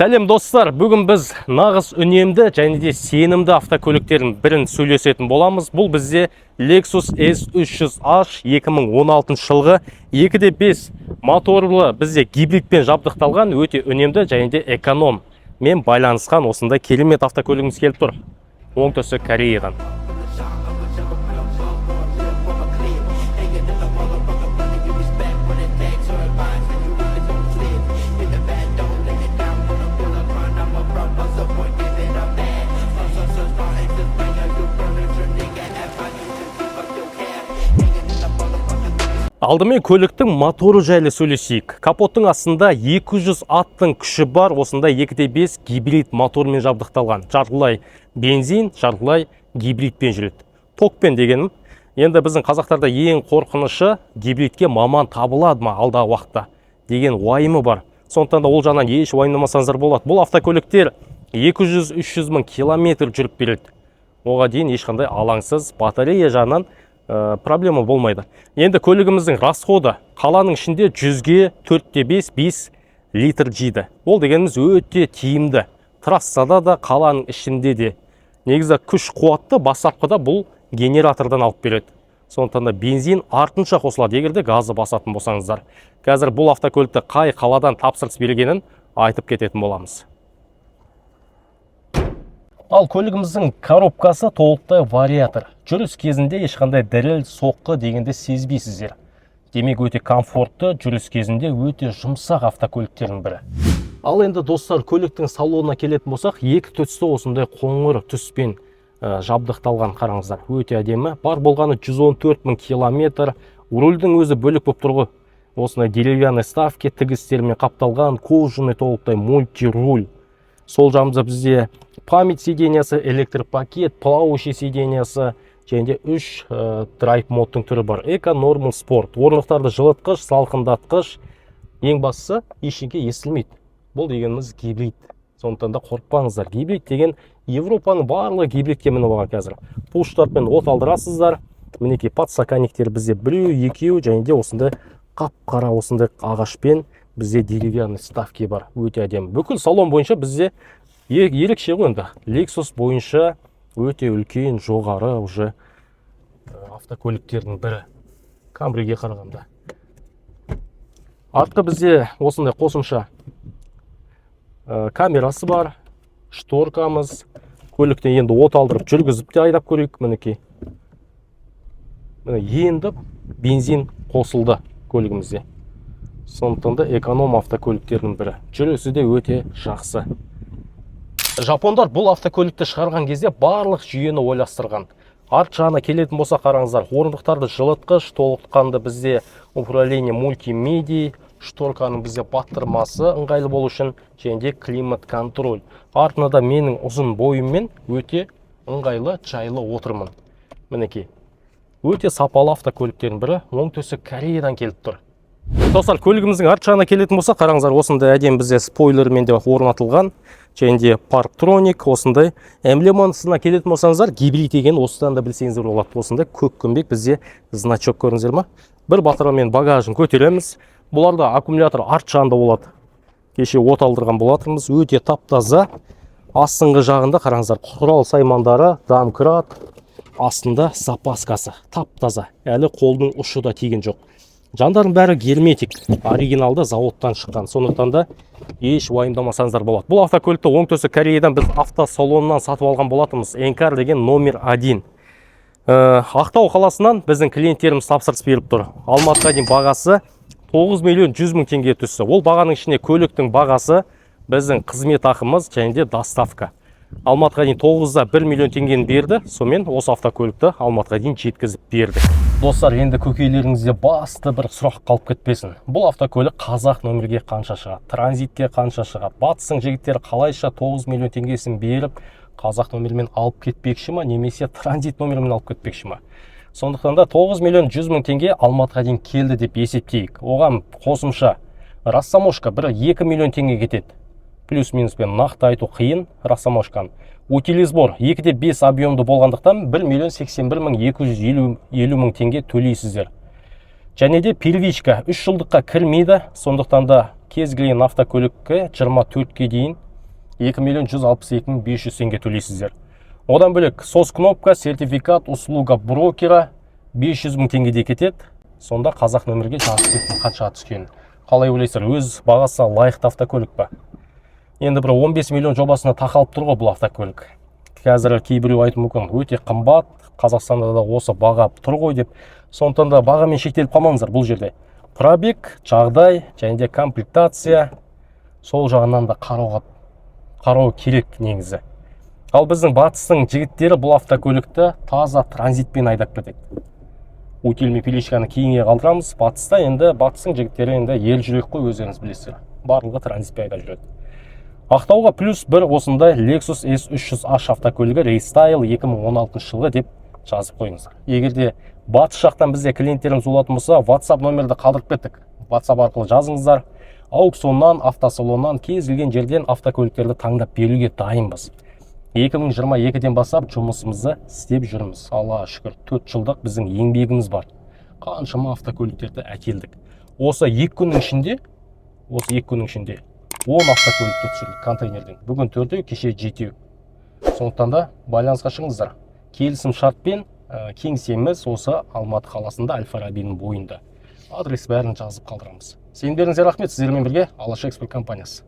Сәлем достар, бүгін біз нағыз үнемді және де сенімді автокөліктердің бірін сөйлесетін боламыз. Бұл бізде Lexus S300H 2016 жылғы 2.5 моторлы бізде гибридпен жабдықталған өте үнемді және де эконом мен байланысқан осындай керемет автокөлігіміз келіп тұр. Оңтүстік Кореядан. Алдымен көліктің моторы жайлы сөйлесейік. Капоттың астында 200 аттың күші бар, осындай 2.5 гибрид мотормен жабдықталған. Жартылай бензин, жартылай гибридпен жүреді. Токпен дегенім, енді біздің қазақтарда ең қорқынышы гибридке маман табылады ма алдағы уақытта деген уайымы бар. Сондықтан да ол жағынан еш уайымдамасаңыздар болады. Бұл автокөліктер 200-300 мың километр жүріп береді. Оған дейін ешқандай алаңсыз батарея жағынан проблема болмайды. Енді көлігіміздің расходы қаланың ішінде 100-ге 4.5 литр жейді. Ол дегеніміз өте тиімді. Трассада да қаланың ішінде де. Негізі күш қуатты бастапқыда бұл генератордан алып береді. Сондықтан да бензин артынша қосылады, егерде газы басатын болсаңыздар. Қазір бұл автокөлікті қай қаладан тапсырыс берілгенін айтып кететін боламыз. Ал көлігіміздің коробкасы толықтай вариатор. Жүріс кезінде ешқандай діріл, соққы дегенде сезбейсіздер. Демек өте комфортты, жүріс кезінде өте жұмсақ автокөліктердің бірі. Ал енді достар, көліктің салонына келетін болсақ, екі түсті осындай қоңыр түспен жабдықталған, қараңыздар. Өте әдемі. Бар болғаны 114 мың километр. Рульдің өзі бөлік болып тұрғы. Осындай деревянный ставки тігістермен қапталған, кожаный толықтай мультируль. Сол жағымызда бізде память сидениясы, электропакет, плавающий сидениясы және 3 драйв модтың түрі бар. Эко, нормал, спорт. Орындықтарды жылытқыш, салқындатқыш. Ең бастысы ештеңе естілмейді. Бұл дегеніміз гибрид. Сондықтан да қорықпаңыздар. Гибрид деген Европаның барлығы гибридке мініп алған қазір. Пуштармен от алдырасыздар. Мінекей подстаканниктер бізде біреу, екеу және де осындай қап-қара осындай ағашпен бізде деревянный ставки бар. Өте әдемі. Бүкіл салон бойынша бізде ерекше ғой енді. Lexus бойынша өте үлкен, жоғары уже автокөліктердің бірі. Камриге қарағанда. Артқы бізде осындай қосымша камерасы бар. Шторкамыз. Көліктен енді от алдырып жүргізіп те айдап көрейік. Мінекей. Енді бензин қосылды көлігімізде. Сондықтан да эконом автокөліктердің бірі. Жүрісі де өте жақсы. Жапондар бұл автокөлікті шығарған кезде барлық жүйені ойластырған. Арт жағына келетін болса қараңыздар, орындықтарды жылытқыш, толықтқанды бізде управление мультимедиа, шторканың бізде баттырмасы ыңғайлы болу үшін және де климат контроль. Артына да менің ұзын бойыммен өте ыңғайлы, жайлы отырмын. Мінекей. Өте сапалы автокөліктердің бірі оңтүстік Кореядан келіп тұр. Достар, көлігіміздің арт жағына келетін болса, қараңыздар, осындай әдемі бізде спойлермен де орнатылған, және де парктроник, осындай эмблемасына келетін болсаңыздар, гибрид деген осыдан да білсеңіздер болады. Осындай көк күмбек бізде значок көріңіздер ма? Бір батареямен багажын көтереміз. Бұларда аккумулятор арт жағында болады. Кеше от алдырған болатырмыз, өте таптаза. Астыңғы жағында қараңыздар, құрал саймандары, домкрат, астында запаскасы таптаза. Әлі қолдың ұшы да тиген жоқ. Жандардың бәрі герметик, оригиналды заводтан шыққан. Сондықтан да еш уайымдамасаңыздар болады. Бұл автокөлікті оңтүстік Кореядан біз автосалоннан сатып алған болатымыз. Энкар деген номер 1. Ақтау қаласынан біздің клиенттеріміз тапсырыс беріп тұр. Алматыға дейін бағасы 9 миллион 100 мың теңге түсті. Ол бағаның ішіне көліктің бағасы, біздің қызмет ақымыз және де доставка. Алматыға дейін 9-да 1 миллион теңгені берді. Сонымен осы автокөлікті Алматыға дейін жеткізіп берді. Достар, енді көкейлеріңізде басты бір сұрақ қалып кетпесін. Бұл автокөлік қазақ нөмірге қанша шығады, транзитке қанша шығады? Батыстың жігіттері қалайша 9 миллион теңгесін беріп, қазақ нөмірмен алып кетпекші ма, немесе транзит нөмірмен алып кетпекші ма? Сондықтан да 9 миллион 100 мың теңге Алматыға дейін келді деп есептейік. Оған қосымша рассамошка 2 миллион теңге кетеді. Плюс-минуспен нақты айту қиын рассамошканы. Утилизбор 2.5 объемды болғандықтан 1 миллион 81 мың 250 мың теңге төлейсіздер. Және де первичка 3 жылдыққа кірмейді, сондықтан да кез келген автокөлікке 24-ке дейін 2.162.500 теңге төлейсіздер. Одан бөлек сос кнопка, сертификат, услуга брокера 500.000 теңгеде кетеді. Сонда қазақ нөмірге жазып қанша түскен. Қалай ойлайсыздар, өз бағасы лайықты автокөлік па? Енді бір 15 миллион жобасына тақалып тұр ғой бұл автокөлік. Қазір кейбіреу айтуы мүмкін, өте қымбат, Қазақстанда да осы баға тұр ғой деп. Сондықтан да бағамен шектеліп қалмаңыздар бұл жерде. Пробег, жағдай және де комплектация сол жағынан да қарау керек негізі. Ал біздің батыстың жігіттері бұл автокөлікті таза транзитпен айдап кетеді. Утиль пиличканы кейінге қалдырамыз. Батыста енді батыстың жігіттері енді ел жүрек қой, өздеріңіз білесіздер. Барлығы транзитпен айдап жүреді. Ақтауға плюс бір осындай Lexus S300H автокөлігі рестайл 2016 жылғы деп жазып қойыңыздар. Егер де батыс жақтан бізде клиенттеріміз болатын болса, WhatsApp номерді қалдырып кеттік. WhatsApp арқылы жазыңыздар. Аукционнан, автосалоннан, кез келген жерден автокөліктерді таңдап беруге дайынбыз. 2022-ден бастап жұмысымызды істеп жүрміз. Аллаға шүкір, 4 жылдық біздің еңбегіміз бар. Қаншама автокөліктерді әкелдік. Осы 2 күннің ішінде 10 автокөлікті түсірдік контейнерден. Бүгін 4-еу, кеше 7-еу. Сондықтан да байланысқа шығыңыздар. Келісім шартпен кеңсеміз осы Алматы қаласында, Әл-Фарабидің бойында. Адрес бәрін жазып қалдырамыз. Сендеріңізге рахмет, сіздермен бірге Алаш Экспорт компаниясы.